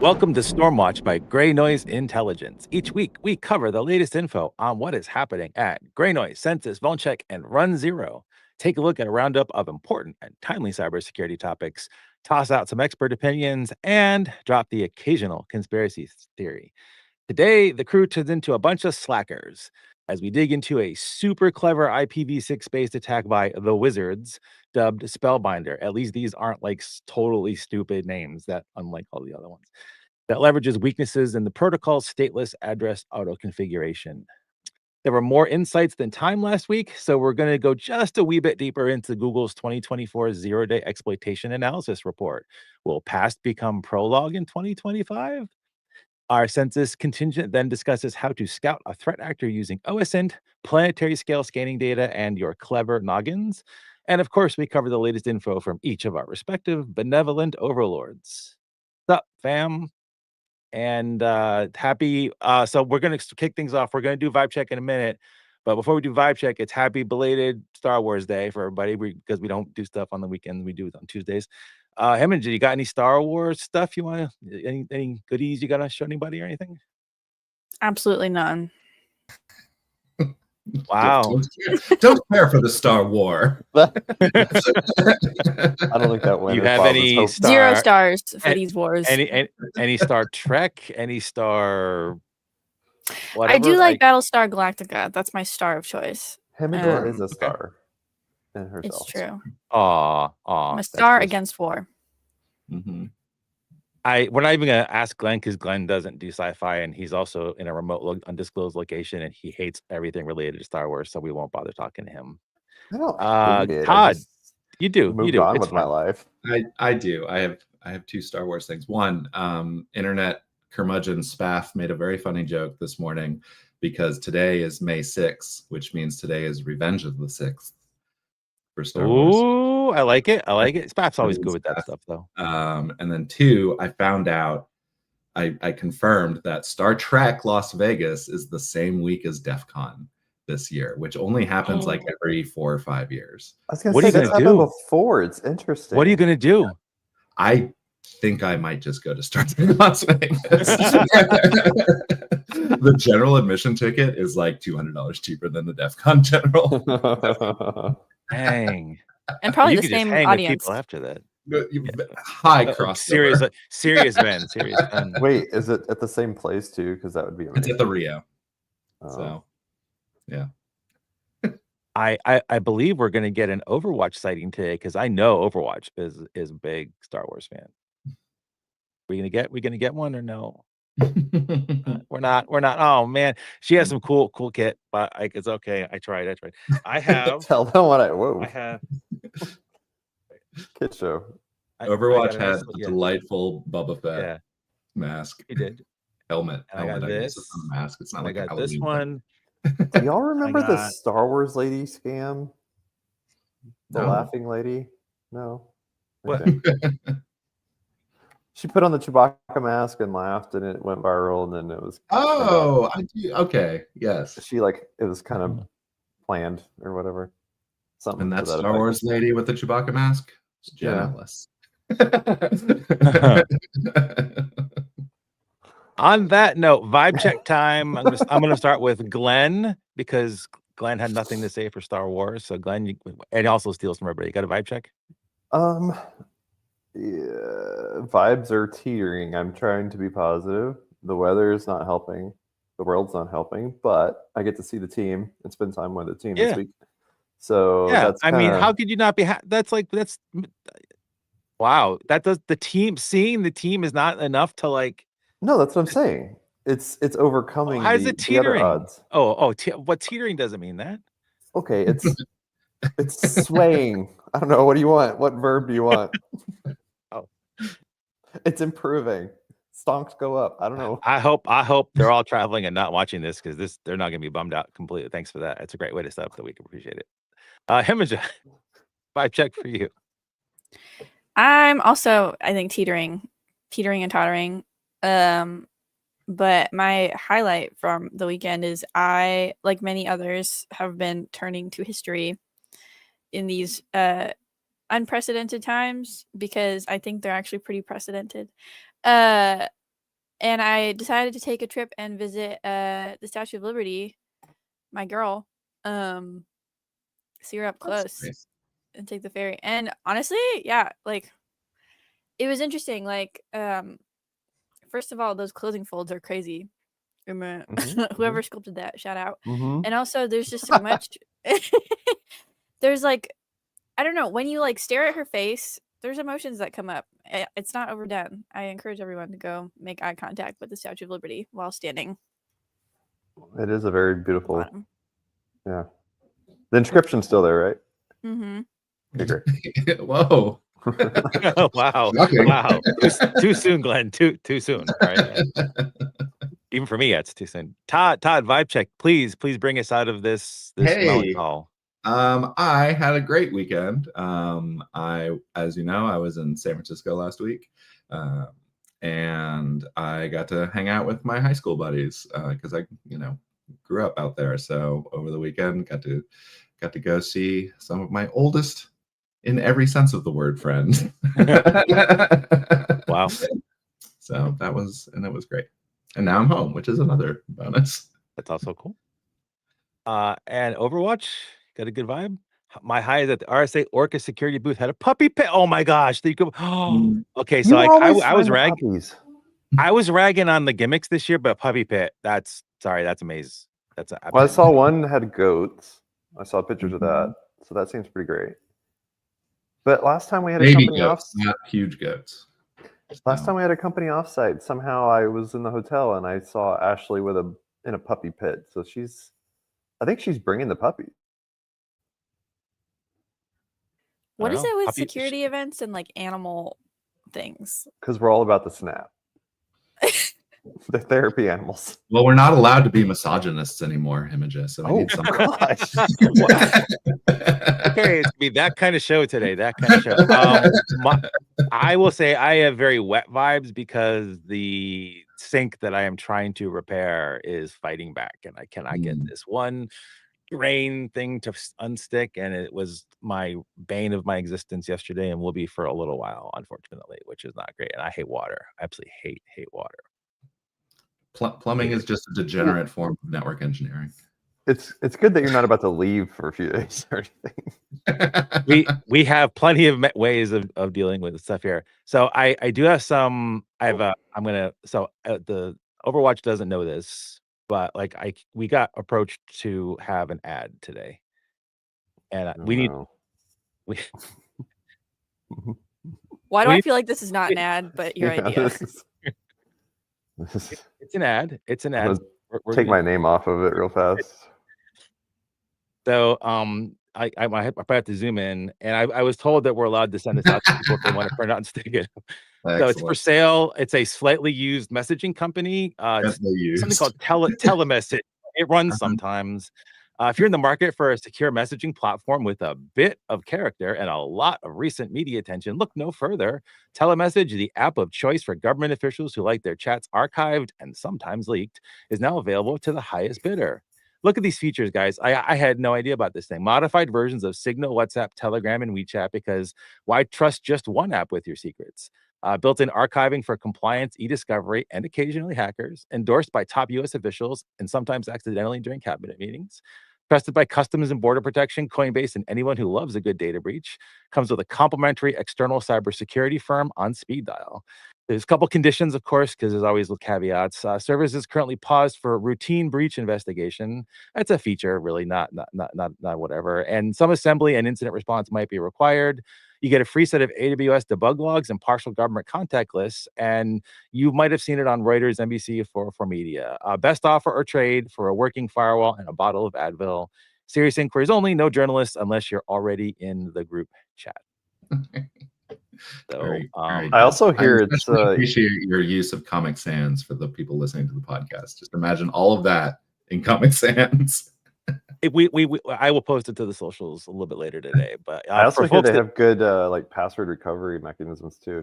Welcome to Stormwatch by GreyNoise Intelligence. Each week, we cover the latest info on what is happening at GreyNoise, Censys, VulnCheck, and runZero. Take a look at a roundup of important and timely cybersecurity topics, toss out some expert opinions, and drop the occasional conspiracy theory. Today, the crew turns into a bunch of slackers as we dig into a super clever IPv6 based attack by the Wizards dubbed Spellbinder. At least these aren't like totally stupid names that, unlike all the other ones, that leverages weaknesses in the protocol's stateless address auto configuration. There were more insights than time last week, so we're going to go just a wee bit deeper into Google's 2024 zero-day exploitation analysis report. Will past become prologue in 2025? Our census contingent then discusses how to scout a threat actor using OSINT, planetary scale scanning data, and your clever noggins. And of course, we cover the latest info from each of our respective benevolent overlords. What's up, fam? And happy. So we're going to kick things off. We're going to do vibe check in a minute. But before we do vibe check, it's happy belated Star Wars Day for everybody because we don't do stuff on the weekends. We do it on Tuesdays. Hemingway, you got any Star Wars stuff you want to, any goodies you got to show anybody or anything? Absolutely none. Wow. Don't care for the Star War. I don't think that went. You have any Zero stars for these wars. Any Star Trek? Any Star? Whatever? I do like Battlestar Galactica. That's my star of choice. Hemingway is a star in herself. It's true. Aw. I'm a star against war. Mm-hmm. We're not even gonna ask Glenn because Glenn doesn't do sci-fi, and he's also in a remote, undisclosed location, and he hates everything related to Star Wars, so we won't bother talking to him. I don't hate it. Todd, you do. Moved on with my life. I do. I have two Star Wars things. One, internet curmudgeon Spaff made a very funny joke this morning because today is May 6th, which means today is Revenge of the 6th for Star Wars. Ooh, I like it. Spaff's always good with that stuff, though. And then two, I found out, I confirmed that Star Trek Las Vegas is the same week as DEF CON this year, which only happens like every 4 or 5 years. I was going to say, that's happened before. It's interesting. What are you going to do? I think I might just go to Star Trek Las Vegas. The general admission ticket is like $200 cheaper than the DEF CON general. Dang. And probably the same audience. People after that. High crossover. Serious men. Wait, is it at the same place too? Because that would be amazing. It's at the Rio. So, yeah. I believe we're going to get an Overwatch sighting today because I know Overwatch is a big Star Wars fan. We gonna get one or no? We're not. Oh man, she has some cool kit, but it's okay. I tried. I have. Tell them what I have. Kit show. Overwatch had a delightful Boba Fett mask. It did. Helmet. I got this. It's not a mask. It's not like I got this one. Do y'all remember the Star Wars lady scam? The laughing lady? No. Okay. She put on the Chewbacca mask and laughed, and it went viral, and then it was. Oh, I do. Okay, yes. It was kind of planned or whatever. Something. And that Star Wars lady with the Chewbacca mask, it's jealous. On that note, vibe check time. I'm gonna start with Glenn because Glenn had nothing to say for Star Wars. So Glenn, and also steals from everybody. You got a vibe check? Yeah, vibes are teetering. I'm trying to be positive. The weather is not helping. The world's not helping, but I get to see the team and spend time with the team this week. So that's how could you not be? That's wow. That does the team seeing the team is not enough to like. No, that's what I'm saying. It's overcoming. How is it teetering? The other odds. What teetering doesn't mean that? Okay, it's swaying. I don't know. What do you want? What verb do you want? It's improving. Stonks go up. I don't know. I hope they're all traveling and not watching this because they're not going to be bummed out completely. Thanks for that. It's a great way to set up the week. Appreciate it. Hemingway, vibe check for you. I'm also, I think, teetering and tottering. But my highlight from the weekend is I, like many others, have been turning to history in these unprecedented times because I think they're actually pretty precedented. And I decided to take a trip and visit the Statue of Liberty, my girl. See her up close Nice. and take the ferry. And honestly, yeah, like it was interesting. Like, first of all, those clothing folds are crazy. Whoever sculpted that, shout out. And also, there's just so much. There's like, I don't know, when you like stare at her face, there's emotions that come up. It's not overdone. I encourage everyone to go make eye contact with the Statue of Liberty while standing. It is a very beautiful. Bottom. Yeah. The inscription's still there, right? Mm-hmm. Okay, great. Whoa. Wow. Shocking. Wow. Too soon, Glenn. Too soon. All right. Even for me, it's too soon. Todd, vibe check. Please bring us out of this Hey. melancholy. I had a great weekend. As you know, I was in San Francisco last week. And I got to hang out with my high school buddies because I, grew up out there. So over the weekend, got to go see some of my oldest, in every sense of the word, friends. Wow. So it was great. And now I'm home, which is another bonus. That's also cool. And Overwatch, got a good vibe. My high is at the RSA Orca security booth had a puppy pet. Oh my gosh! Okay, so I was ragging. I was ragging on the gimmicks this year, but puppy pit. That's amazing. Well, I saw one had goats. I saw pictures of that, so that seems pretty great. But last time we had a company goats, not huge goats. Last time we had a company offsite, somehow I was in the hotel and I saw Ashley in a puppy pit. So I think she's bringing the puppy. What is it with security events and like animal things? Because we're all about the snap. The therapy animals. Well, we're not allowed to be misogynists anymore, Imogen. So we need some. Gosh. Okay, it's gonna be that kind of show today. That kind of show. I will say I have very wet vibes because the sink that I am trying to repair is fighting back, and I cannot get this one drain thing to unstick, and it was my bane of my existence yesterday, and will be for a little while, unfortunately, which is not great. And I hate water. I absolutely hate water. Plumbing is just a degenerate form of network engineering. It's good that you're not about to leave for a few days or anything. we have plenty of ways of dealing with stuff here. So I do have some. The Overwatch doesn't know this, but we got approached to have an ad today, and Why do I feel like this is not an ad, but your idea? It's an ad. It's an ad. Take my name off of it real fast. So I have to zoom in, and I was told that we're allowed to send this out to people if they want to print out and stick it. So it's for sale. It's a slightly used messaging company. Something called Telemessage. It runs sometimes. If you're in the market for a secure messaging platform with a bit of character and a lot of recent media attention, look no further. Telemessage, the app of choice for government officials who like their chats archived and sometimes leaked, is now available to the highest bidder. Look at these features, guys. I had no idea about this thing. Modified versions of Signal, WhatsApp, Telegram, and WeChat, because why trust just one app with your secrets? Built-in archiving for compliance, e-discovery, and occasionally hackers. Endorsed by top U.S. officials and sometimes accidentally during cabinet meetings. Trusted by Customs and Border Protection, Coinbase, and anyone who loves a good data breach. Comes with a complimentary external cybersecurity firm on speed dial. There's a couple conditions, of course, because there's always caveats. Service is currently paused for routine breach investigation. That's a feature, really, not whatever. And some assembly and incident response might be required. You get a free set of AWS debug logs and partial government contact lists, and you might have seen it on Reuters, NBC, for media. Best offer or trade for a working firewall and a bottle of Advil. Serious inquiries only, no journalists unless you're already in the group chat. So I also hear it's appreciate your use of Comic Sans for the people listening to the podcast. Just imagine all of that in Comic Sans. I will post it to the socials a little bit later today. But I also hear they have good password recovery mechanisms too.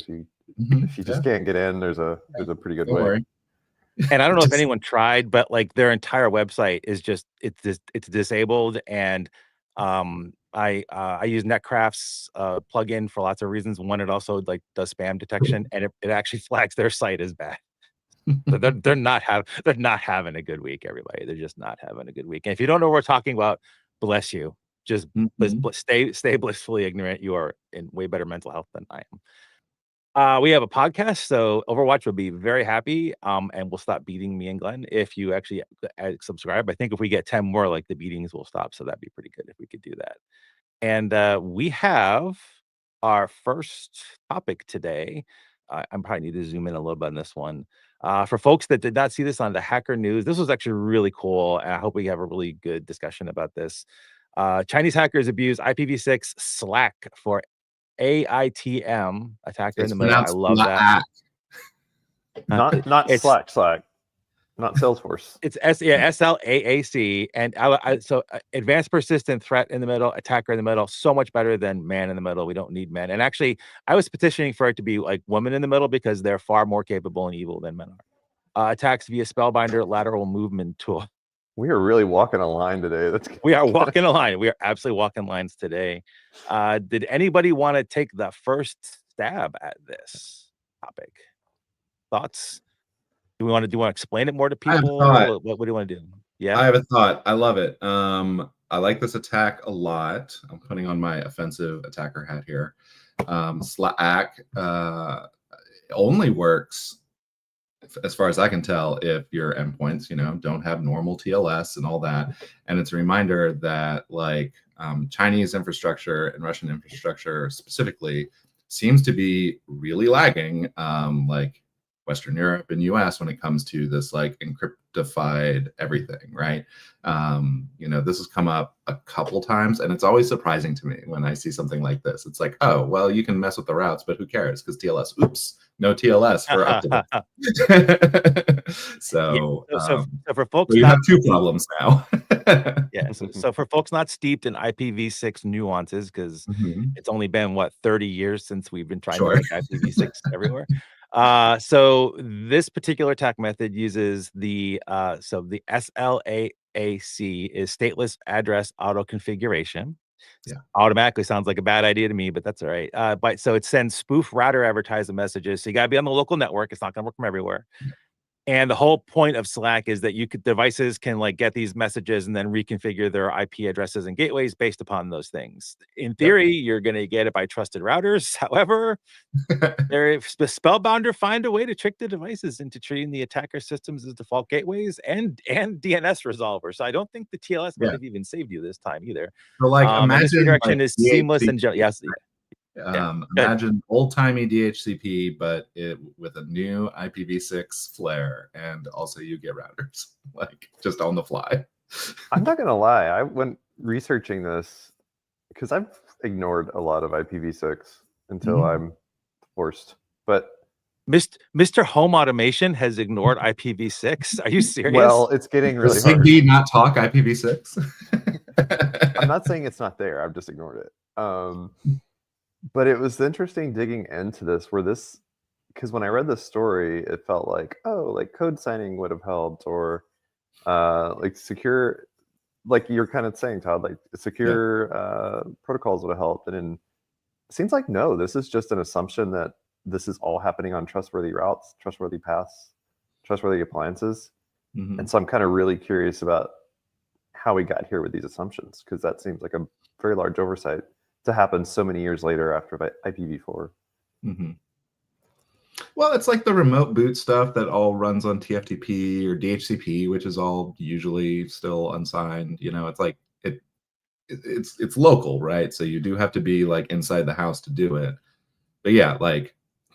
If you just can't get in, there's a pretty good way. And I don't know if anyone tried, but their entire website is just it's disabled. And I use Netcraft's plugin for lots of reasons. One, it also does spam detection, and it actually flags their site as bad. They're not having a good week, everybody. They're just not having a good week. And if you don't know what we're talking about, bless you. Just stay blissfully ignorant. You are in way better mental health than I am. We have a podcast, so Overwatch would be very happy. And we'll stop beating me and Glenn if you actually subscribe. I think if we get 10 more, like, the beatings will stop. So that'd be pretty good if we could do that. And we have our first topic today. I probably need to zoom in a little bit on this one. For folks that did not see this on the Hacker News, this was actually really cool. And I hope we have a really good discussion about this. Chinese hackers abuse IPv6 Slack for AITM, attacker in the middle. I love that. Not It's Slack, not Salesforce. It's SLAAC, and advanced persistent threat in the middle, attacker in the middle, so much better than man in the middle. We don't need men. And actually, I was petitioning for it to be like women in the middle because they're far more capable and evil than men are. Attacks via Spellbinder lateral movement tool. We are really walking a line today. We are walking a line. We are absolutely walking lines today. Did anybody want to take the first stab at this topic? Thoughts? Do you want to explain it more to people? What do you want to do? Yeah, I have a thought. I love it. I like this attack a lot. I'm putting on my offensive attacker hat here. Slack only works, as far as I can tell, if your endpoints, don't have normal TLS and all that. And it's a reminder that Chinese infrastructure and Russian infrastructure specifically seems to be really lagging, Western Europe and US when it comes to this encryptified everything, right? This has come up a couple times, and it's always surprising to me when I see something like this. It's like, oh, well, you can mess with the routes, but who cares? Because TLS, oops, no TLS for up to So for folks, you have two problems now. So for folks not steeped in IPv6 nuances, because it's only been 30 years since we've been trying to make IPv6 everywhere. So this particular attack method uses the SLAAC is stateless address auto configuration. Yeah, automatically sounds like a bad idea to me, but that's all right. But so it sends spoof router advertising messages. So you got to be on the local network. It's not going to work from everywhere. And the whole point of Slack is that devices can get these messages and then reconfigure their IP addresses and gateways based upon those things. In theory, you're going to get it by trusted routers. However, the Spellbinder find a way to trick the devices into treating the attacker systems as default gateways and DNS resolvers. So I don't think the TLS might have even saved you this time either. So imagine this redirection is seamless and yes. Imagine old-timey DHCP, but with a new IPv6 flare, and also you get routers just on the fly. I'm not gonna lie, I went researching this because I've ignored a lot of IPv6 until I'm forced. But Mr. Home Automation has ignored IPv6. Are you serious? Well, it's getting really hard. Does Zigbee not talk IPv6? I'm not saying it's not there. I've just ignored it. But it was interesting digging into this, because when I read this story, it felt like, code signing would have helped, or secure, you're kind of saying, Todd, secure protocols would have helped. And it seems like, no, this is just an assumption that this is all happening on trustworthy routes, trustworthy paths, trustworthy appliances. And so I'm kind of really curious about how we got here with these assumptions, because that seems like a very large oversight to happen so many years later after IPv4. Well, it's like the remote boot stuff that all runs on TFTP or DHCP, which is all usually still unsigned. It's local, right? So you do have to be inside the house to do it. But yeah,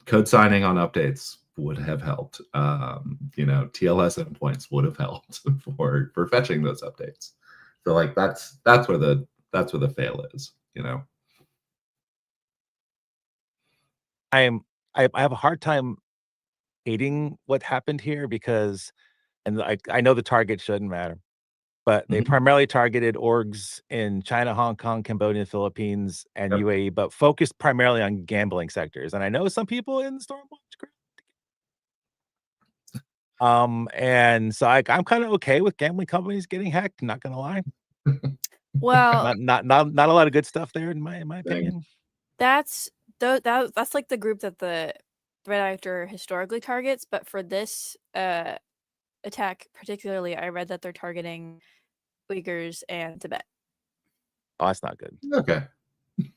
code signing on updates would have helped. TLS endpoints would have helped for fetching those updates. So that's where the fail is. I have a hard time hating what happened here because, and I know the target shouldn't matter, but they primarily targeted orgs in China, Hong Kong, Cambodia, Philippines, and UAE, but focused primarily on gambling sectors. And I know some people in the Stormwatch group. And so I'm kind of okay with gambling companies getting hacked. Not gonna lie. Well, not a lot of good stuff there in my opinion. That's the group that the threat actor historically targets, but for this attack particularly, I read that they're targeting Uyghurs and Tibet. Oh, that's not good. Okay. Can't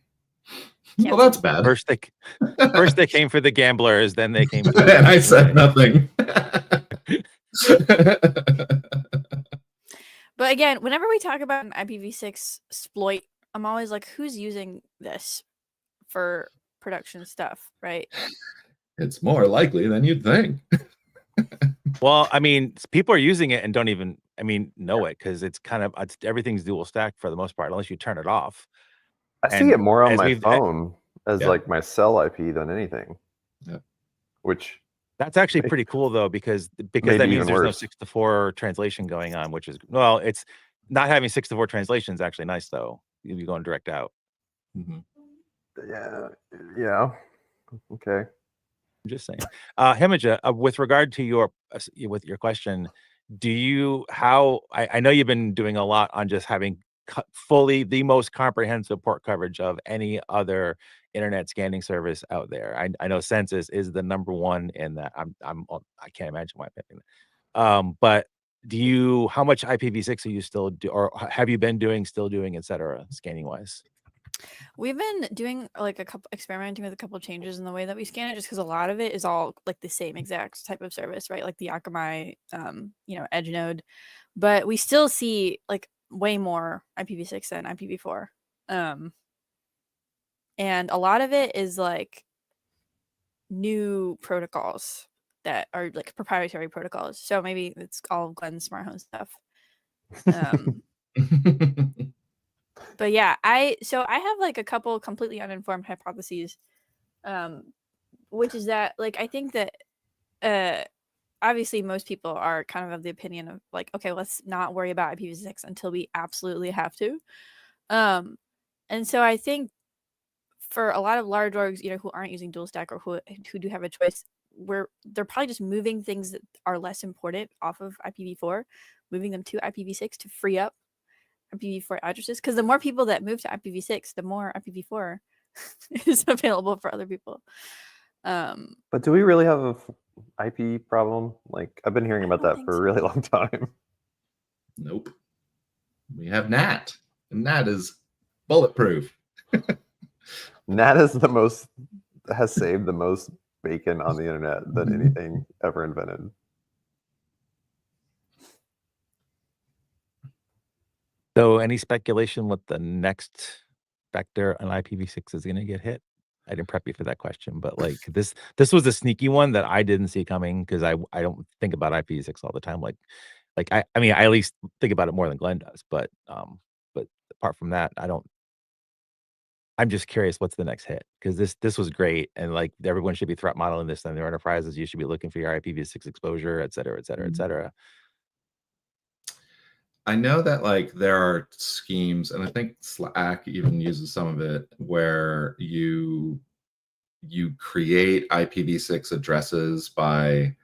Well, that's bad. First they came for the gamblers, then they came for And I said nothing. But again, whenever we talk about an IPv6 exploit, I'm always like, who's using this for production stuff, right? It's more likely than you'd think. Well, I mean, people are using it and don't even, know it, because it's everything's dual stack for the most part, unless you turn it off. I see it more on as my we've- phone as Yeah. like my cell IP than anything. Yeah. Which That's actually pretty cool though, because Maybe that means even there's no worse. 6-to-4 translation going on, which is, well, it's not having 6-to-4 translation is actually nice though. You'll be going direct out. Mhm. yeah. Okay. I'm just saying. Hemija, with regard to your question, I know you've been doing a lot on just having fully the most comprehensive port coverage of any other internet scanning service out there. I know Censys is the number one in that. I can't imagine why I'm picking that. But how much IPv6 are you still or have you been still doing, et cetera, scanning wise? We've been doing experimenting with a couple changes in the way that we scan it, just because a lot of it is all like the same exact type of service, right? Like the Akamai, edge node, but we still see like way more IPv6 than IPv4. And a lot of it is like new protocols that are like proprietary protocols. So maybe it's all Glenn's smart home stuff. But yeah, I have like a couple completely uninformed hypotheses, which is that like I think that obviously most people are kind of the opinion of like, okay, let's not worry about IPv6 until we absolutely have to. And so I think for a lot of large orgs, who aren't using dual stack or who do have a choice, they're probably just moving things that are less important off of IPv4, moving them to IPv6 to free up IPv4 addresses, because the more people that move to IPv6, the more IPv4 is available for other people. But do we really have a IP problem? Like I've been hearing about that for a really long time. Nope. We have NAT, and NAT is bulletproof. NAT is has saved the most bacon on the internet than anything ever invented. So any speculation what the next vector on IPv6 is going to get hit? I didn't prep you for that question, but like this was a sneaky one that I didn't see coming, because I don't think about IPv6 all the time. Like I at least think about it more than Glenn does, but apart from that, I'm just curious what's the next hit, because this was great, and like everyone should be threat modeling this in their enterprises. You should be looking for your IPv6 exposure, et cetera, et cetera, et cetera. I know that like there are schemes, and I think Slack even uses some of it, where you create IPv6 addresses by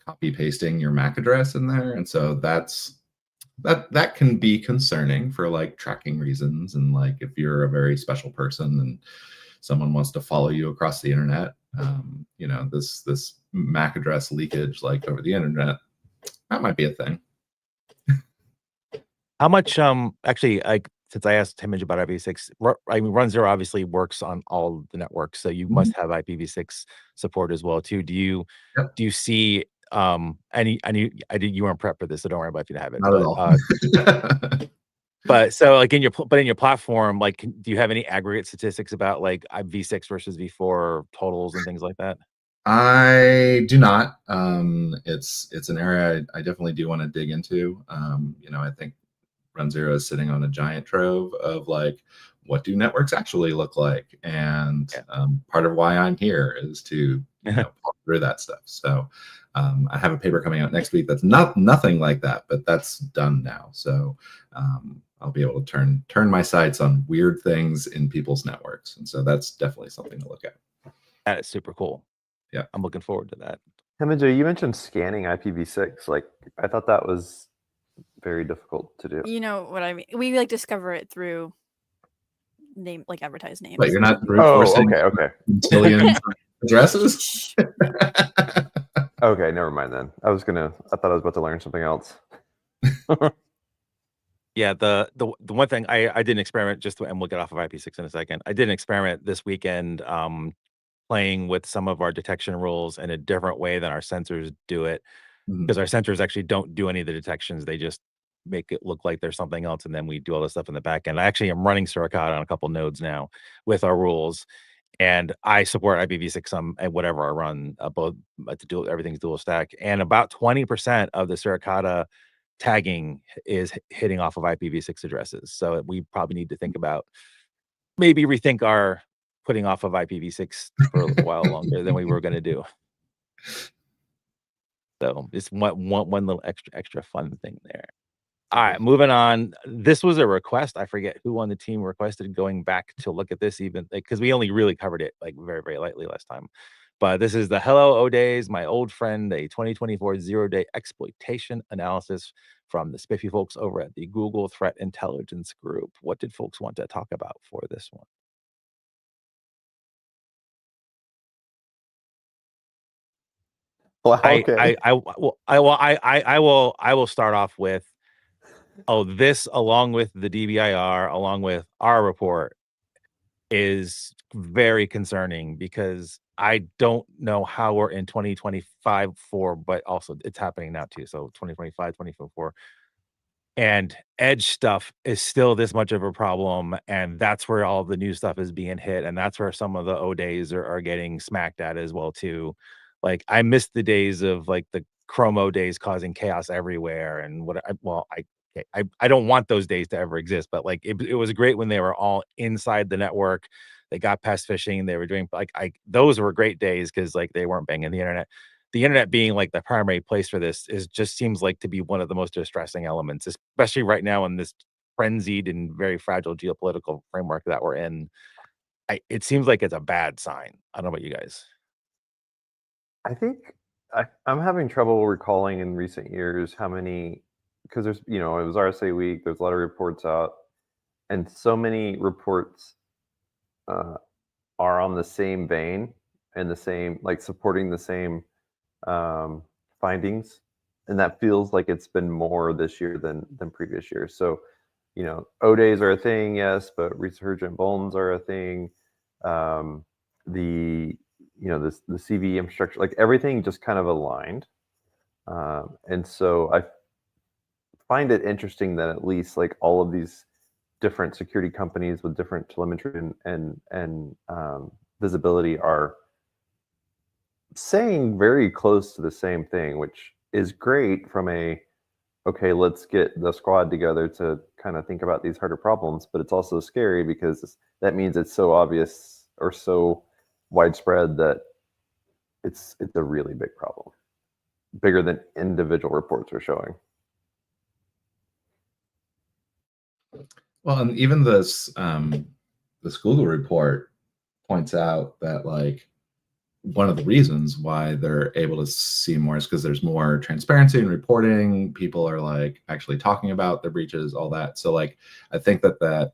copy pasting your MAC address in there, and so that can be concerning for like tracking reasons, and like if you're a very special person and someone wants to follow you across the internet, this MAC address leakage like over the internet, that might be a thing. How much actually, like, since I asked Hemija about IPv6, runZero obviously works on all the networks, so you must have IPv6 support as well too. Do you see any? You weren't prepped for this, so don't worry about if you have it. Not at all. But so like in your platform, like, do you have any aggregate statistics about like V6 versus V4 totals and things like that? I do not. It's an area I definitely do want to dig into. I think runZero is sitting on a giant trove of like, what do networks actually look like? And part of why I'm here is to walk through that stuff. So I have a paper coming out next week that's nothing like that, but that's done now. So I'll be able to turn my sights on weird things in people's networks, and so that's definitely something to look at. That is super cool. Yeah, I'm looking forward to that. Hemija, you mentioned scanning IPv6. Like I thought that was very difficult to do. You know what I mean? We like discover it through advertised names. But you're not okay. millions Addresses? Okay, never mind then. I thought I was about to learn something else. Yeah, the one thing I did an experiment and we'll get off of IP6 in a second. I did an experiment this weekend, playing with some of our detection rules in a different way than our sensors do it, because our sensors actually don't do any of the detections. They just make it look like there's something else, and then we do all this stuff in the back end. I actually am running Suricata on a couple nodes now with our rules, and I support IPv6 and whatever I run, both to do everything's dual stack, and about 20% of the Suricata tagging is hitting off of IPv6 addresses. So we probably need to think about maybe rethink our putting off of IPv6 for a little while longer than we were going to do. So just one little extra fun thing there. All right, moving on. This was a request. I forget who on the team requested going back to look at this, even because we only really covered it like very, very lightly last time. But this is the Hello O-Days, my old friend, a 2024 zero-day exploitation analysis from the spiffy folks over at the Google Threat Intelligence Group. What did folks want to talk about for this one? Wow, okay. I will start off with, this along with the DBIR, along with our report, is very concerning because I don't know how we're in 2025 but also it's happening now too. So 2025, 2024. And edge stuff is still this much of a problem, and that's where all the new stuff is being hit, and that's where some of the O-Days are getting smacked at as well too. Like, I miss the days of, like, the Chrome O-Days causing chaos everywhere, and I don't want those days to ever exist, but, like, it was great when they were all inside the network. They got past phishing, they were doing, like, those were great days because, like, they weren't banging the internet. The internet being like the primary place for this just seems like to be one of the most distressing elements, especially right now in this frenzied and very fragile geopolitical framework that we're in. It seems like it's a bad sign. I don't know about you guys. I think I'm having trouble recalling in recent years how many, because there's, it was RSA week, there's a lot of reports out, and so many reports are on the same vein and the same, like, supporting the same findings, and that feels like it's been more this year than previous years. So, O-Days are a thing, yes, but resurgent vulns are a thing. The CV infrastructure, like, everything just kind of aligned, and so I find it interesting that at least, like, all of these different security companies with different telemetry and visibility are saying very close to the same thing, which is great from okay, let's get the squad together to kind of think about these harder problems, but it's also scary because that means it's so obvious or so widespread that it's a really big problem, bigger than individual reports are showing. Well, and even this Google report points out that, like, one of the reasons why they're able to see more is because there's more transparency in reporting. People are, like, actually talking about their breaches, all that. So, like, I think that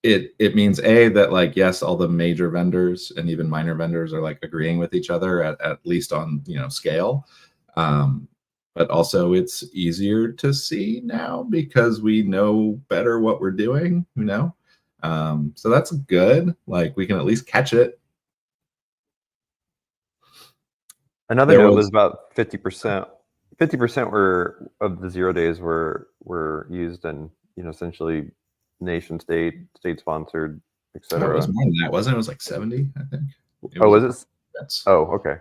it means that, like, yes, all the major vendors and even minor vendors are, like, agreeing with each other at least on, scale. But also it's easier to see now because we know better what we're doing, so that's good. Like, we can at least catch it. Another note was about 50%. 50% of the 0 days were used in, essentially nation state sponsored, etc. It was more than that, wasn't it? It was like 70, I think. Was it? That's, okay.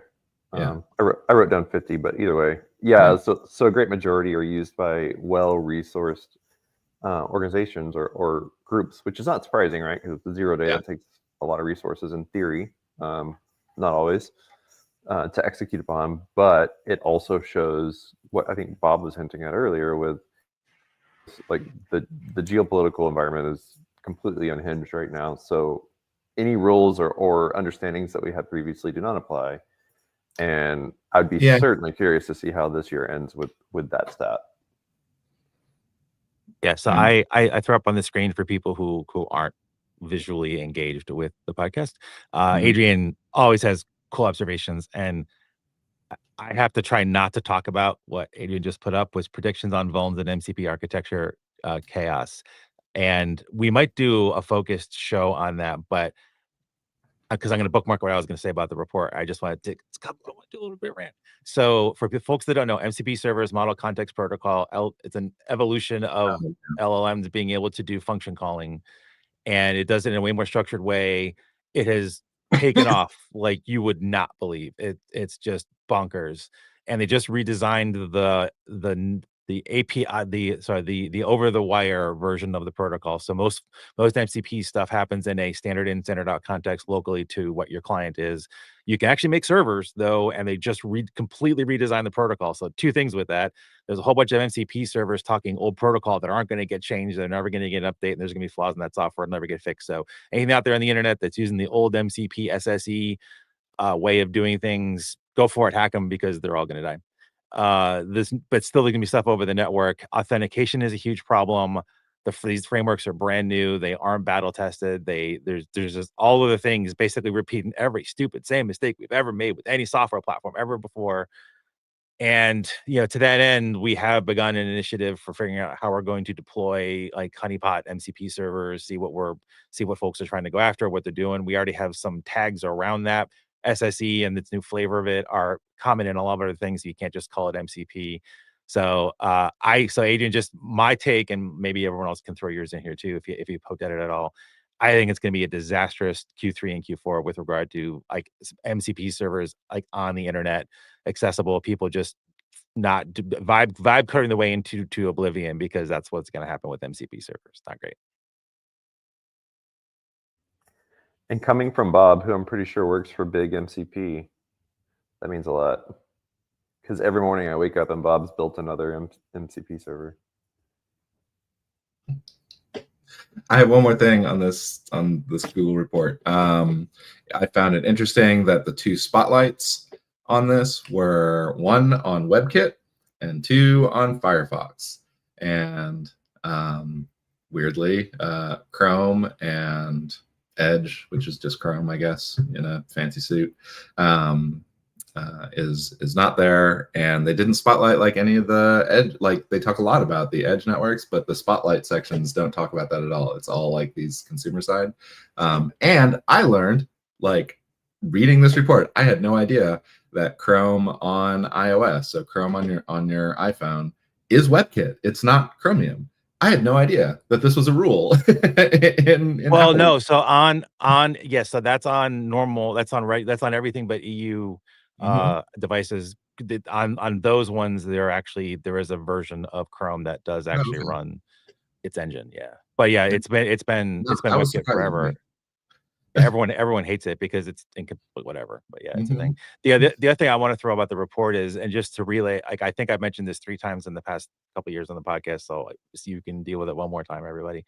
Yeah. I wrote down 50, but either way, yeah. So a great majority are used by well-resourced organizations or groups, which is not surprising, right? Because the 0 day, that takes a lot of resources in theory, not always, to execute upon. But it also shows what I think Bob was hinting at earlier with, like, the geopolitical environment is completely unhinged right now. So any rules or understandings that we had previously do not apply. And I'd be certainly curious to see how this year ends with that stat. Yeah, so I throw up on the screen for people who aren't visually engaged with the podcast. Adrian always has cool observations, and I have to try not to talk about what Adrian just put up was predictions on vulns and MCP architecture chaos. And we might do a focused show on that, but because I'm going to bookmark what I was going to say about the report, I just wanted to do a little bit rant. So for folks that don't know, MCP servers, model context protocol, it's an evolution of LLMs being able to do function calling, and it does it in a way more structured way. It has taken off like you would not believe. It's just bonkers. And they just redesigned the API, the over the wire version of the protocol. So most MCP stuff happens in a standard in, standard out context locally to what your client is. You can actually make servers though, and they just completely redesign the protocol. So two things with that. There's a whole bunch of MCP servers talking old protocol that aren't going to get changed. They're never going to get an update, and there's going to be flaws in that software and never get fixed. So anything out there on the internet that's using the old MCP SSE way of doing things, go for it, hack them, because they're all going to die. But still, there can be stuff over the network. Authentication is a huge problem. These frameworks are brand new. They aren't battle tested. There's just all of the things basically repeating every stupid same mistake we've ever made with any software platform ever before. And to that end, we have begun an initiative for figuring out how we're going to deploy like honeypot MCP servers, see what folks are trying to go after, what they're doing. We already have some tags around that. SSE and its new flavor of it are common in a lot of other things. You can't just call it MCP. So Adrian, just my take, and maybe everyone else can throw yours in here too if you poked at it at all. I think it's going to be a disastrous Q3 and Q4 with regard to like MCP servers like on the internet, accessible, people just not vibe coding the way into oblivion, because that's what's going to happen with MCP servers. Not great. And coming from Bob, who I'm pretty sure works for big MCP, that means a lot. Because every morning I wake up and Bob's built another MCP server. I have one more thing on this Google report. I found it interesting that the two spotlights on this were one on WebKit and two on Firefox. And weirdly, Chrome and Edge, which is just Chrome, I guess, in a fancy suit, is not there. And they didn't spotlight like any of the Edge, like they talk a lot about the Edge networks, but the spotlight sections don't talk about that at all. It's all like these consumer side. And I learned, like, reading this report, I had no idea that Chrome on iOS, so Chrome on your iPhone, is WebKit. It's not Chromium. I had no idea that this was a rule. Well, Apple. No. So yes. So that's on normal. That's on everything but EU devices. On those ones, there is a version of Chrome that does actually run its engine. Yeah. But yeah, it's been WebKit forever. Everyone hates it because it's incomplete, whatever. But yeah, it's a thing. The other thing I want to throw about the report is, and just to relay, like I think I've mentioned this 3 times in the past couple of years on the podcast, so you can deal with it one more time, everybody.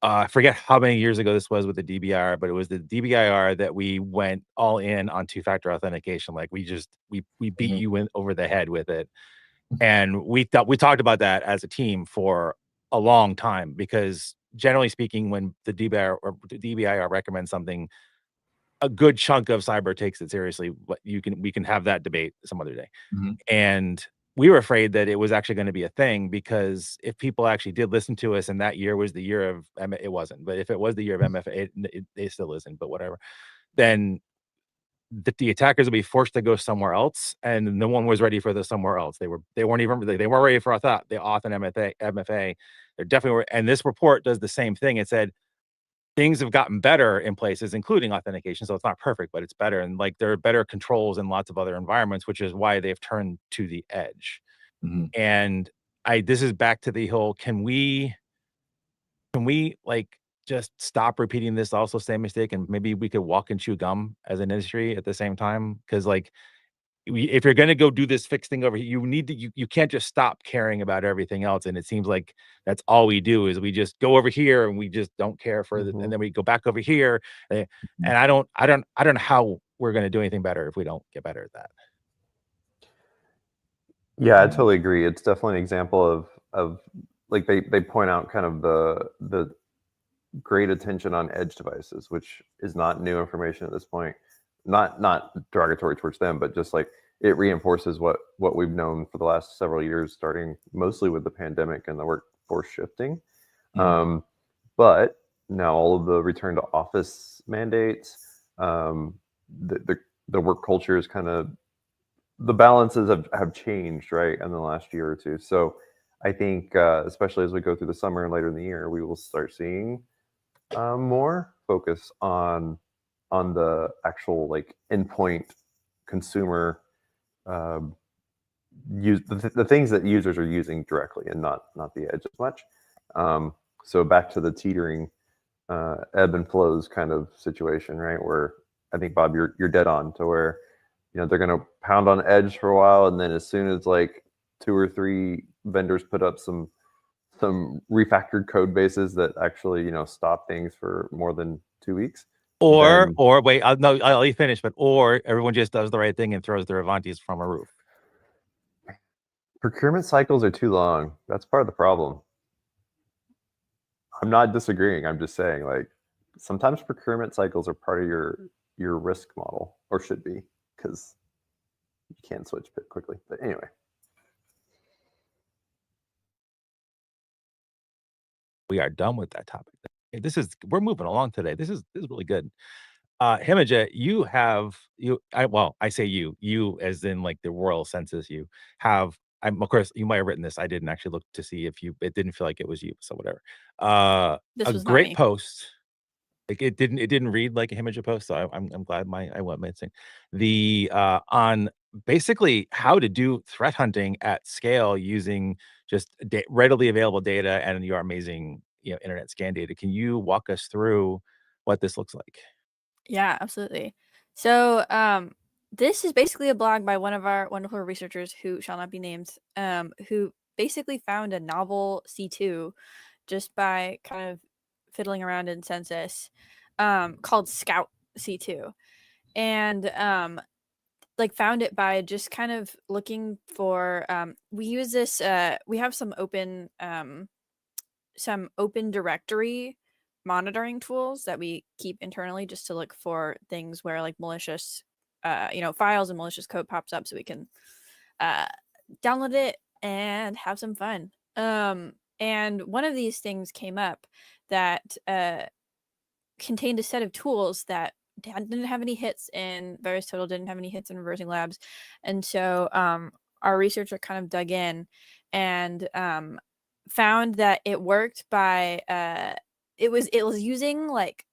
I forget how many years ago this was with the DBIR, but it was the DBIR that we went all in on 2-factor authentication. Like we beat you over the head with it, and we talked about that as a team for a long time, because generally speaking, when the DBIR recommends something, a good chunk of cyber takes it seriously. But we can have that debate some other day. And we were afraid that it was actually going to be a thing, because if people actually did listen to us, and that year was the year of it wasn't, but if it was the year of MFA, it still isn't, but whatever, then the attackers would be forced to go somewhere else, and no one was ready for the somewhere else. They weren't ready for the auth and MFA. They're definitely, and this report does the same thing. It said things have gotten better in places, including authentication. So it's not perfect, but it's better. And like there are better controls in lots of other environments, which is why they've turned to the edge. And this is back to the whole, can we like just stop repeating this also same mistake, and maybe we could walk and chew gum as an industry at the same time? Because like if you're going to go do this fixed thing over here, you can't just stop caring about everything else. And it seems like that's all we do, is we just go over here and we just don't care for and then we go back over here. And I don't know how we're going to do anything better if we don't get better at that. Yeah, I totally agree. It's definitely an example of like they point out kind of the great attention on edge devices, which is not new information at this point. Not derogatory towards them, but just like it reinforces what we've known for the last several years, starting mostly with the pandemic and the workforce shifting. But now all of the return to office mandates, the work culture is kind of, the balances have changed, right, in the last year or two. So I think, especially as we go through the summer and later in the year, we will start seeing more focus on the actual like endpoint consumer use the things that users are using directly, and not the edge as much. So back to the teetering ebb and flows kind of situation, right? Where I think, Bob, you're dead on, to where, you know, they're going to pound on edge for a while, and then as soon as like 2 or 3 vendors put up some refactored code bases that actually, you know, stop things for more than 2 weeks. Or wait, I'll let you finish, but or everyone just does the right thing and throws their Ivantis from a roof. Procurement cycles are too long. That's part of the problem. I'm not disagreeing. I'm just saying, like, sometimes procurement cycles are part of your risk model, or should be, because you can switch quickly. But anyway. We are done with that topic. We're moving along today. This is really good. Himija, I say you as in like the royal census, you have, of course you might have written this. I didn't actually look to see if it didn't feel like it was you, so whatever. This a was not great me. post. Like it didn't read like a Himija post, so I'm glad I went missing. The on basically how to do threat hunting at scale using just readily available data and your amazing, you know, internet scan data. Can you walk us through what this looks like? Yeah, absolutely. So, this is basically a blog by one of our wonderful researchers who shall not be named, who basically found a novel C2 just by kind of fiddling around in Censys, called Scout C2. And like found it by just kind of looking for, we use this, we have some open directory monitoring tools that we keep internally just to look for things where like malicious files and malicious code pops up, so we can download it and have some fun. And one of these things came up that contained a set of tools that didn't have any hits in VirusTotal, didn't have any hits in Reversing Labs. And so our researcher kind of dug in and found that it worked by it was using like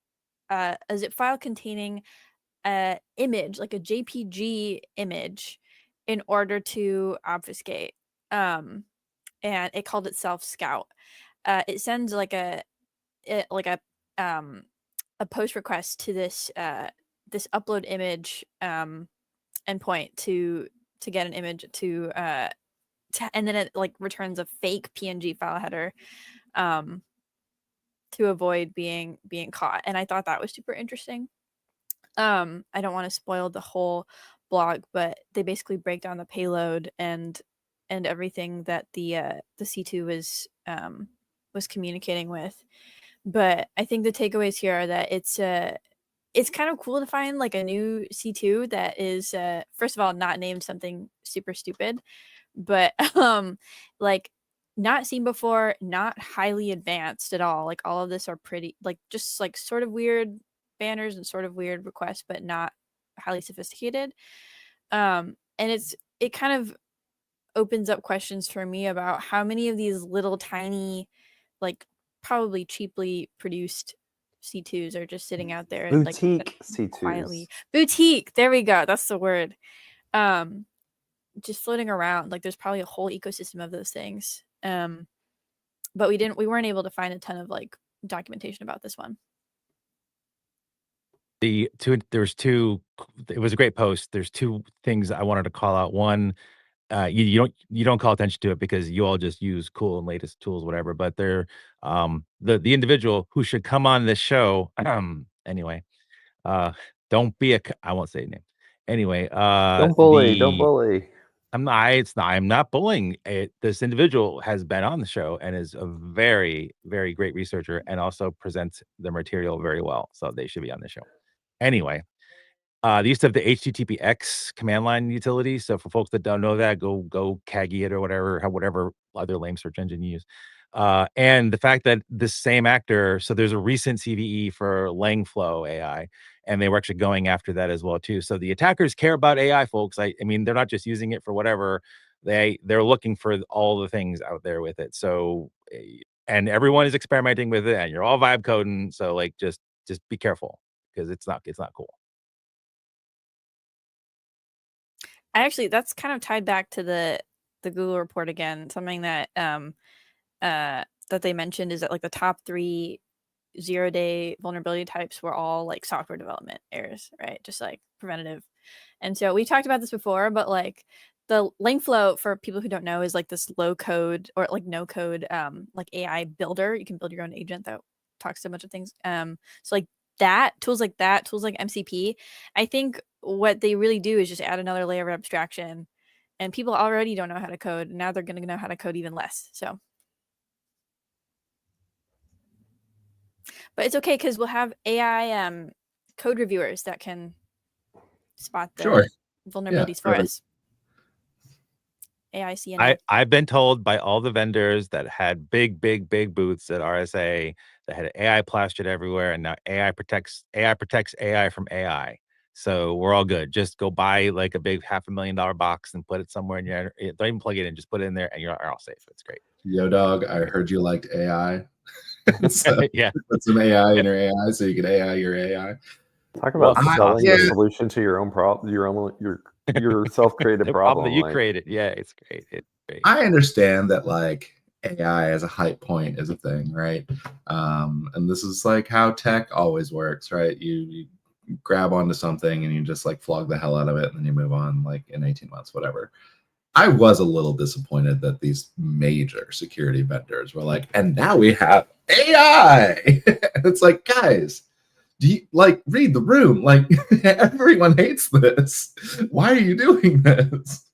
a zip file containing a image, like a JPG image, in order to obfuscate. And it called itself Scout. It sends like a post request to this this upload image endpoint to get an image to and then it like returns a fake PNG file header to avoid being caught. And I thought that was super interesting. I don't want to spoil the whole blog, but they basically break down the payload and everything that the C2 was communicating with. But I think the takeaways here are that it's kind of cool to find like a new C2 that is first of all not named something super stupid, but like not seen before, not highly advanced at all. Like all of this are pretty like just like sort of weird banners and sort of weird requests, but not highly sophisticated. And it kind of opens up questions for me about how many of these little tiny, like probably cheaply produced C2s are just sitting out there Boutique like C2s. quietly. Boutique, there we go. That's the word. Just floating around. Like there's probably a whole ecosystem of those things. But we weren't able to find a ton of like documentation about this one. It was a great post. There's 2 things I wanted to call out. One, you don't call attention to it because you all just use cool and latest tools, whatever. But they're the individual who should come on this show. Anyway, don't be I won't say name. Anyway, don't bully. I'm not bullying it. This individual has been on the show and is a very, very great researcher and also presents the material very well. So they should be on the show. Anyway, they used to have the HTTPX command line utility. So for folks that don't know that, go Kaggy it or whatever other lame search engine you use. And the fact that this same actor, so there's a recent CVE for Langflow AI, and they were actually going after that as well too. So the attackers care about AI, folks. I mean, they're not just using it for whatever. They're looking for all the things out there with it. So and everyone is experimenting with it, and you're all vibe coding. So like, just be careful because it's not cool. That's kind of tied back to the Google report again. Something that that they mentioned is that like the top 3 zero-day vulnerability types were all like software development errors, right? Just like preventative. And so we talked about this before, but like the Langflow, for people who don't know, is like this low code or like no code like AI builder. You can build your own agent that talks to a bunch of things. So like tools like MCP, I think what they really do is just add another layer of abstraction, and people already don't know how to code. Now they're going to know how to code even less. So, but it's okay because we'll have AI code reviewers that can spot the vulnerabilities for us. AI CNN. I've been told by all the vendors that had big booths at RSA that had AI plastered everywhere, and now AI protects AI from AI. So we're all good. Just go buy like a big $500,000 box and put it somewhere in your. Don't even plug it in. Just put it in there, and you're all safe. It's great. Yo, dog. I heard you liked AI. So yeah, put some AI in your AI so you can AI your AI. Talk about selling the solution to your own problem, your self-created problem that you created. Yeah, it's great. It's great. I understand that like AI as a hype point is a thing, right? And this is like how tech always works, right? You grab onto something and you just like flog the hell out of it, and then you move on like in 18 months, whatever. I was a little disappointed that these major security vendors were like, and now we have AI. It's like, guys, do you like read the room? Like everyone hates this. Why are you doing this?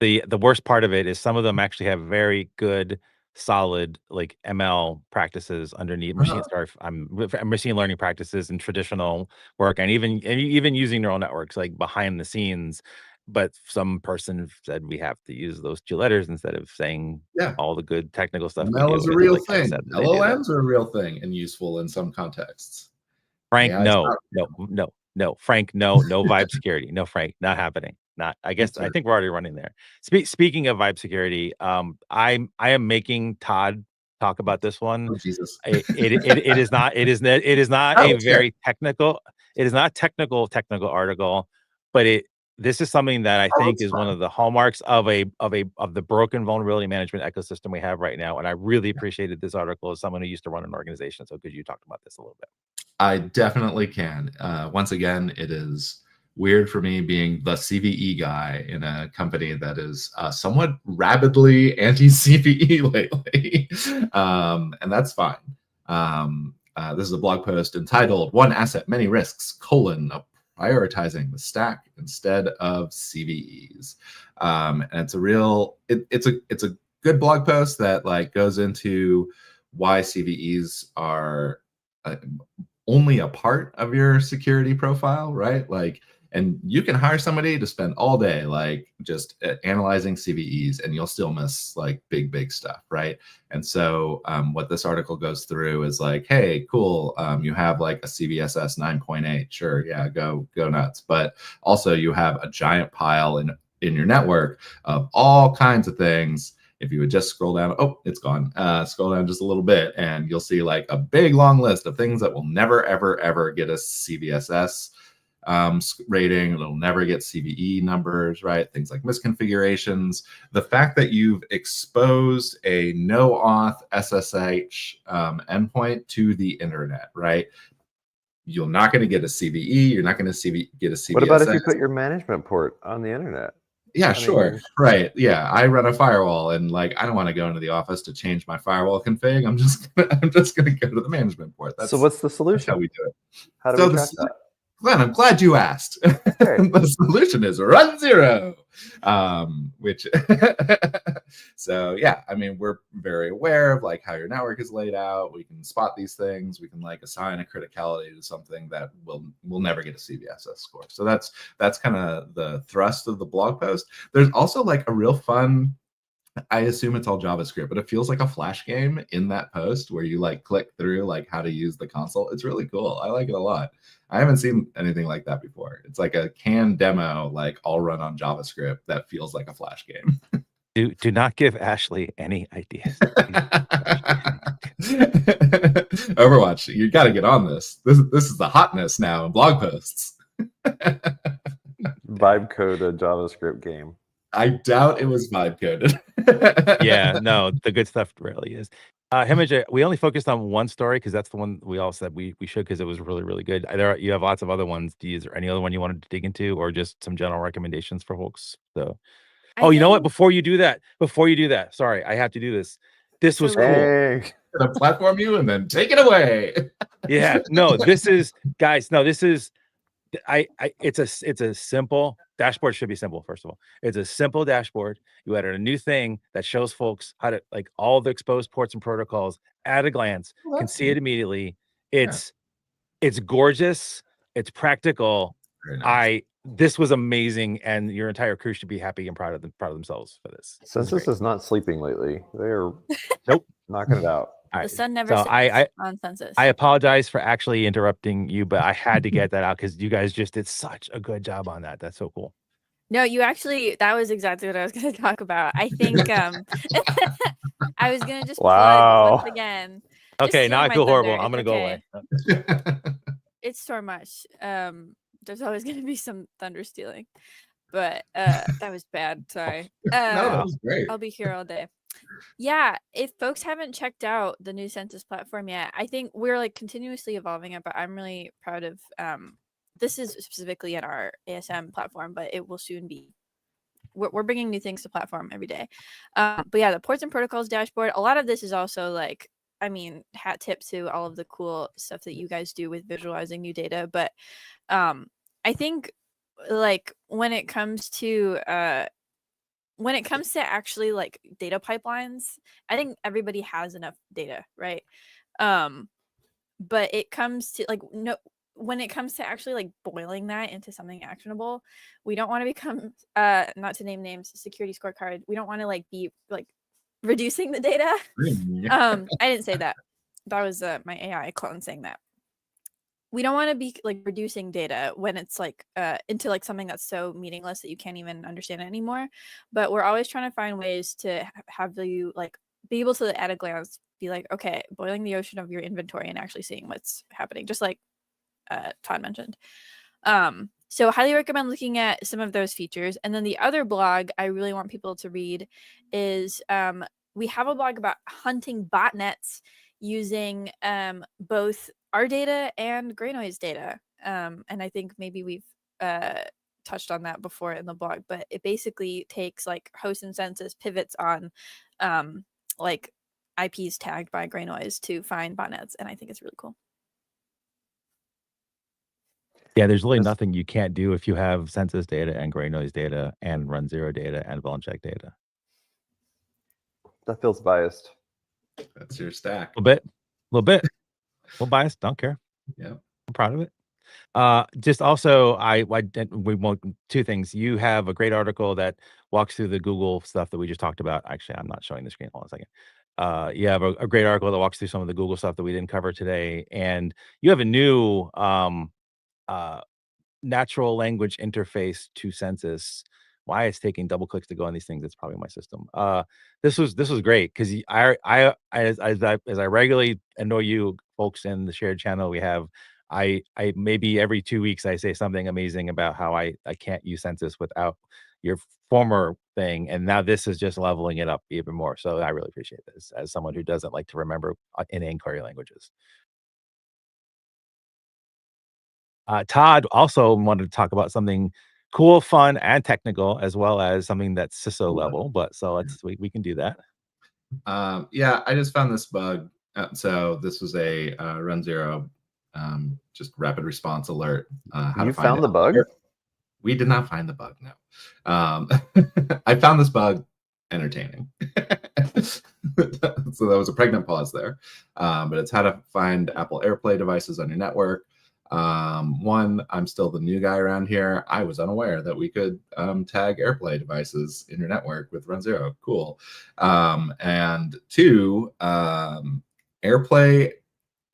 The worst part of it is some of them actually have very good, solid like ML practices underneath machine learning practices and traditional work, and even using neural networks like behind the scenes. But some person said we have to use those 2 letters instead of saying all the good technical stuff. ML is a real thing. LLMs are a real thing and useful in some contexts. Frank, no. Frank, no vibe security. No, Frank, not happening. Not. I guess I think we're already running there. Speaking of vibe security, I am making Todd talk about this one. Oh, Jesus. It is not a very technical. It is not a technical article, but this is something that I think is one of the hallmarks of the broken vulnerability management ecosystem we have right now. And I really appreciated this article as someone who used to run an organization. So could you talk about this a little bit? I definitely can. Once again, it is weird for me being the CVE guy in a company that is somewhat rabidly anti-CVE lately. And that's fine. This is a blog post entitled "One Asset, Many Risks, prioritizing the stack instead of CVEs." And it's a good blog post that like goes into why CVEs are only a part of your security profile, right? Like, and you can hire somebody to spend all day like just analyzing CVEs, and you'll still miss like big stuff, right? And so what this article goes through is like, hey, cool, you have like a CVSS 9.8, sure, yeah, go nuts. But also you have a giant pile in your network of all kinds of things. If you would just scroll down, oh, it's gone. Scroll down just a little bit, and you'll see like a big long list of things that will never, ever get a CVSS rating. It'll never get CVE numbers, right? Things like misconfigurations. The fact that you've exposed a no auth SSH endpoint to the internet, right? You're not going to get a CVE. You're not going to get a CVSS. What about if you put your management port on the internet? Yeah, sure. Right. Yeah. I run a firewall, and like I don't want to go into the office to change my firewall config. I'm just gonna go to the management port. So what's the solution? That's how we do it. How do we track that? Glenn, I'm glad you asked. The solution is runZero, which so yeah, I mean, we're very aware of like how your network is laid out. We can spot these things. We can like assign a criticality to something that will never get a CVSS score. So that's kind of the thrust of the blog post. There's also like a real fun, I assume it's all JavaScript, but it feels like a Flash game in that post where you like click through like how to use the console. It's really cool. I like it a lot. I haven't seen anything like that before. It's like a canned demo, like all run on JavaScript that feels like a Flash game. Do not give Ashley any ideas. Overwatch, you got to get on this. This is the hotness now in blog posts. Vibe code a JavaScript game. I doubt it was vibe coded. Yeah, no, the good stuff rarely is. Hemage, we only focused on one story because that's the one we all said we should because it was really, really good. You have lots of other ones. Is there any other one you wanted to dig into, or just some general recommendations for folks? So, you know what? Before you do that, sorry, I have to do this. This was cool. Hey. Gonna platform you and then take it away. Yeah, no, this is guys. No, this is. It's a simple dashboard. Should be simple. First of all, it's a simple dashboard. You added a new thing that shows folks how to like all the exposed ports and protocols at a glance. Can see it immediately. It's gorgeous. It's practical. Nice. This was amazing, and your entire crew should be happy and proud of themselves for this. Censys is not sleeping lately. They're nope knocking it out. The sun never sets on Censys. I apologize for actually interrupting you, but I had to get that out because you guys just did such a good job on that. That's so cool. No, you actually, that was exactly what I was going to talk about. I think I was going to just plug once again. Okay, now I feel horrible. I'm going to go away. It's so much. There's always going to be some thunder stealing, but that was bad. Sorry. No, that was great. I'll be here all day. Yeah, if folks haven't checked out the new Censys platform yet, I think we're like continuously evolving it, but I'm really proud of this is specifically in our ASM platform, but it will soon be. We're bringing new things to platform every day. But yeah, the ports and protocols dashboard, a lot of this is also like, I mean, hat tip to all of the cool stuff that you guys do with visualizing new data. But I think like when it comes to actually like data pipelines, I think everybody has enough data, right? But it comes to like when it comes to actually like boiling that into something actionable, we don't want to become not to name names, security scorecard. We don't want to like be like reducing the data. I didn't say that. That was my AI clone saying that. We don't want to be like reducing data when it's like into like something that's so meaningless that you can't even understand it anymore. But we're always trying to find ways to have you like be able to at a glance be like, okay, boiling the ocean of your inventory and actually seeing what's happening, just like Todd mentioned. So highly recommend looking at some of those features. And then the other blog I really want people to read is we have a blog about hunting botnets using both our data and GreyNoise data. And I think maybe we've touched on that before in the blog, but it basically takes like host and census pivots on like IPs tagged by GreyNoise to find botnets. And I think it's really cool. Yeah, there's really nothing you can't do if you have Censys data and GreyNoise data and runZero data and vulncheck data. That feels biased. That's your stack. A little bit. A little biased. Don't care. Yeah, I'm proud of it. Just also, we want two things. You have a great article that walks through the Google stuff that we just talked about. Actually, I'm not showing the screen. Hold on a second. You have a great article that walks through some of the Google stuff that we didn't cover today, and you have a new natural language interface to Censys. Why it's taking double clicks to go on these things? It's probably my system. This was great because as I regularly annoy you folks in the shared channel we have. I maybe every 2 weeks I say something amazing about how I can't use Censys without your former thing, and now this is just leveling it up even more. So I really appreciate this as someone who doesn't like to remember inane query languages. Todd also wanted to talk about something cool, fun, and technical, as well as something that's CISO level. But so we can do that. Yeah, I just found this bug. So this was a runZero just rapid response alert. How You to find found the bug? We did not find the bug, no. I found this bug entertaining. So that was a pregnant pause there. But it's how to find Apple AirPlay devices on your network. One, I'm still the new guy around here. I was unaware that we could tag AirPlay devices in your network with runZero. Cool. And two, AirPlay,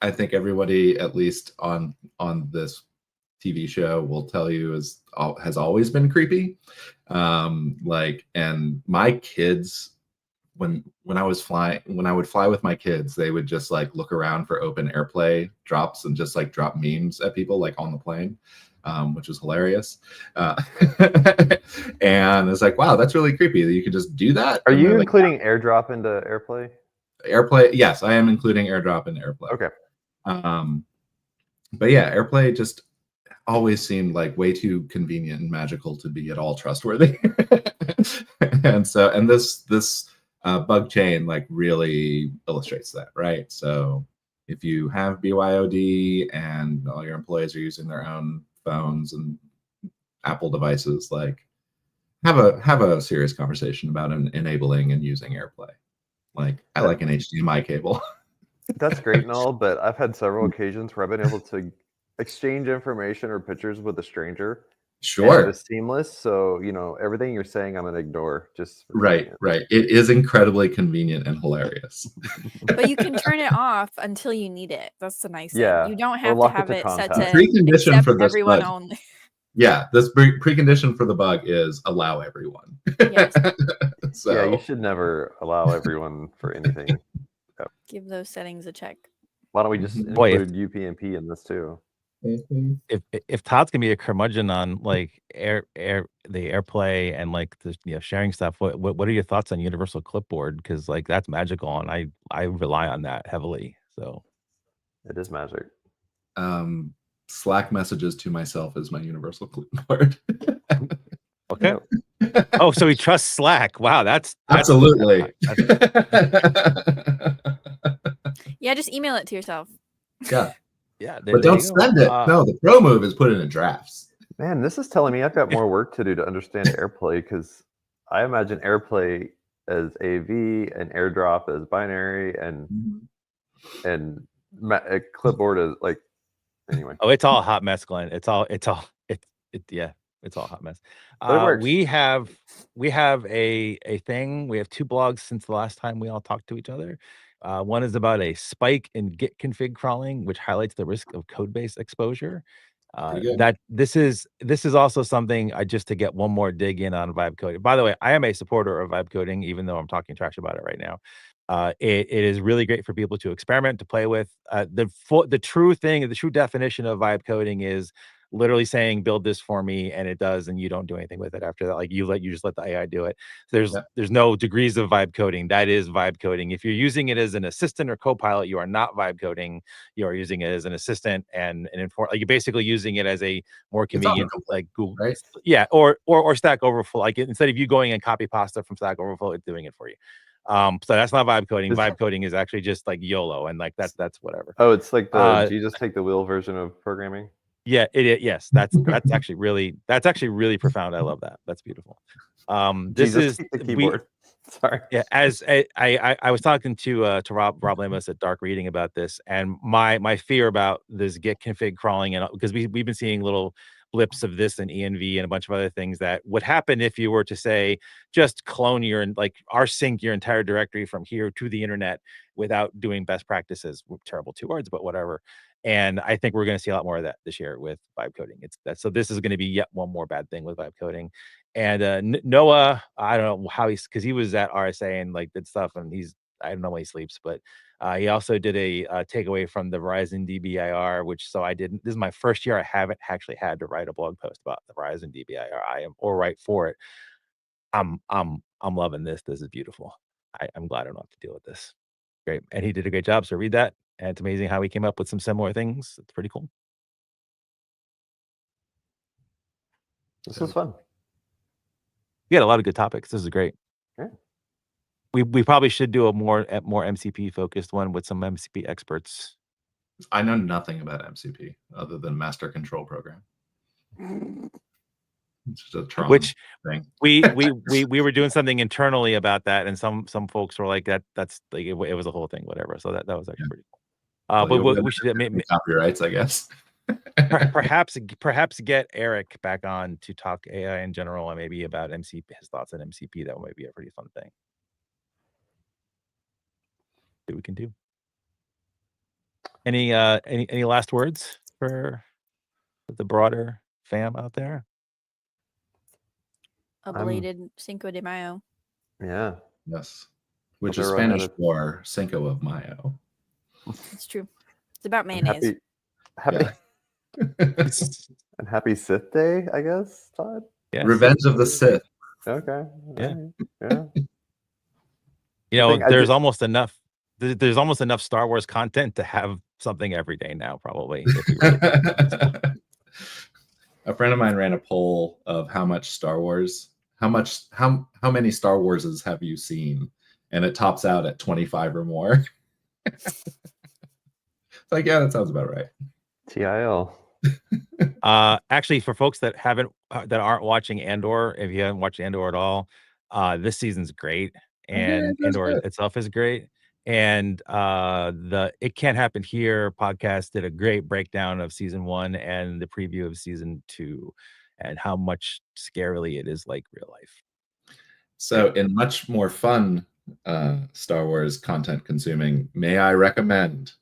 I think everybody, at least on this TV show, will tell you has always been creepy. And my kids, when I would fly with my kids, they would just like look around for open AirPlay drops and just like drop memes at people like on the plane, which was hilarious. And it's like, wow, that's really creepy that you can just do that. Are And you they're like, including AirDrop into AirPlay? AirPlay? Yes, I am including AirDrop into AirPlay. Okay. But yeah, AirPlay just always seemed like way too convenient and magical to be at all trustworthy. and this bug chain like really illustrates that, right? So if you have BYOD and all your employees are using their own phones and Apple devices, like have a serious conversation about enabling and using AirPlay. Like I like an HDMI cable. That's great and all, but I've had several occasions where I've been able to exchange information or pictures with a stranger. Sure. And it is seamless. So, everything you're saying, I'm going to ignore. Just right. It is incredibly convenient and hilarious. But you can turn it off until you need it. That's the nice thing. You don't have to have it set to precondition for this everyone bug. only. Yeah, this precondition for the bug is allow everyone. Yes. So, yeah, you should never allow everyone for anything. Give those settings a check. Why don't we just include UPnP in this too? If Todd's gonna be a curmudgeon on like the AirPlay and like the sharing stuff, what are your thoughts on Universal Clipboard? Because like that's magical, and I rely on that heavily. So it is magic. Slack messages to myself is my Universal Clipboard. Okay. Oh, so he trusts Slack. Wow, that's absolutely. Yeah, just email it to yourself. Yeah. Yeah, but don't send it. No, the pro move is put it in drafts. Man, this is telling me I've got more work to do to understand AirPlay, because I imagine AirPlay as AV and AirDrop as binary and a clipboard as like anyway. Oh, it's all a hot mess, Glenn. It's all hot mess. We have a thing. We have two blogs since the last time we all talked to each other. One is about a spike in Git config crawling, which highlights the risk of code base exposure. That this is also something just to get one more dig in on vibe coding. By the way, I am a supporter of vibe coding, even though I'm talking trash about it right now. It is really great for people to experiment, to play with. The true definition of vibe coding is literally saying build this for me, and it does, and you don't do anything with it after that. Like you just let the AI do it. There's no degrees of vibe coding. That is vibe coding. If you're using it as an assistant or co-pilot, you are not vibe coding. You are using it as an assistant and you're basically using it as a more convenient like Google, right? Yeah, or Stack Overflow. Like instead of you going and copy pasta from Stack Overflow, it's doing it for you. So that's not vibe coding. Vibe coding is actually just like YOLO, and like that's whatever. Oh, it's like the Jesus take the wheel version of programming. Yeah, yes, that's actually really profound. I love that. That's beautiful. This Jesus is take the keyboard. Sorry. Yeah, as I was talking to Rob Lamos at Dark Reading about this, and my fear about this Git config crawling, and because we've been seeing little blips of this in ENV and a bunch of other things that would happen if you were to say just clone rsync your entire directory from here to the internet without doing best practices. Terrible two words, but whatever. And I think we're going to see a lot more of that this year with vibe coding. So this is going to be yet one more bad thing with vibe coding. And Noah, I don't know how because he was at RSA and like did stuff, and I don't know when he sleeps, but he also did a takeaway from the Verizon DBIR, this is my first year I haven't actually had to write a blog post about the Verizon DBIR. Or write for it. I'm loving this. This is beautiful. I'm glad I don't have to deal with this. Great. And he did a great job. So read that. And it's amazing how we came up with some similar things. It's pretty cool. This was fun. We had a lot of good topics. This is great. Yeah. We probably should do a more MCP focused one with some MCP experts. I know nothing about MCP other than Master Control Program. It's just a Tron Which thing. we were doing something internally about that, and some folks were like, that's like it was a whole thing, whatever. So that was actually pretty cool. Well, But you'll we should copyrights, I guess. perhaps get Eric back on to talk AI in general and maybe about MCP, his thoughts on MCP. That might be a pretty fun thing that we can do. Any last words for the broader fam out there? A belated Cinco de Mayo. Yeah. Yes. Which is Spanish for Cinco of Mayo. It's true. It's about mayonnaise. Happy and happy Sith Day, I guess, Todd? Yes. Revenge of the Sith. Okay. Yeah. Yeah. You know, there's almost enough Star Wars content to have something every day now, probably. If we really A friend of mine ran a poll of how many Star Warses have you seen? And it tops out at 25 or more. It's like, yeah, that sounds about right. TIL. Actually, for folks that aren't watching Andor, if you haven't watched Andor at all, this season's great, and Andor itself is great. And the It Can't Happen Here podcast did a great breakdown of season 1 and the preview of season 2, and how much scarily it is like real life. So, in much more fun Star Wars content consuming, may I recommend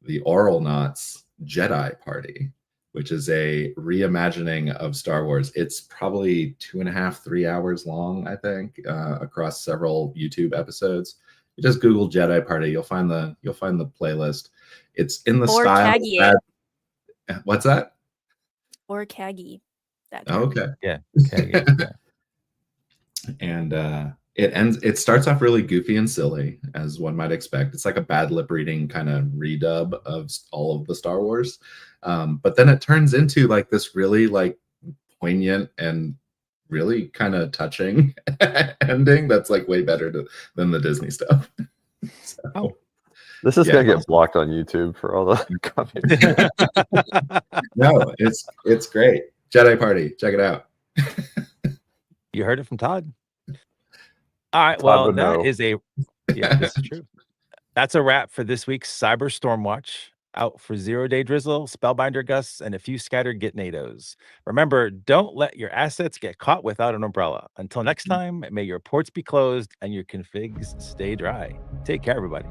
the Oral Knots Jedi Party, which is a reimagining of Star Wars. It's probably 2.5, 3 hours long, I think, across several YouTube episodes. You just Google Jedi Party, you'll find the playlist. It's in the style. What's that? Or Kagi. Okay. Yeah. And it starts off really goofy and silly, as one might expect. It's like a bad lip reading kind of redub of all of the Star Wars. But then it turns into like this really like poignant and really kind of touching ending that's like way better than the Disney stuff. So, this is gonna get blocked on YouTube for all the comments. No, it's great. Jedi Party, check it out. You heard it from Todd. All right, well, this is true. That's a wrap for this week's Cyber Stormwatch. Out for 0-day drizzle, Spellbinder gusts, and a few scattered Gitnados. Remember, don't let your assets get caught without an umbrella. Until next time, may your ports be closed and your configs stay dry. Take care, everybody.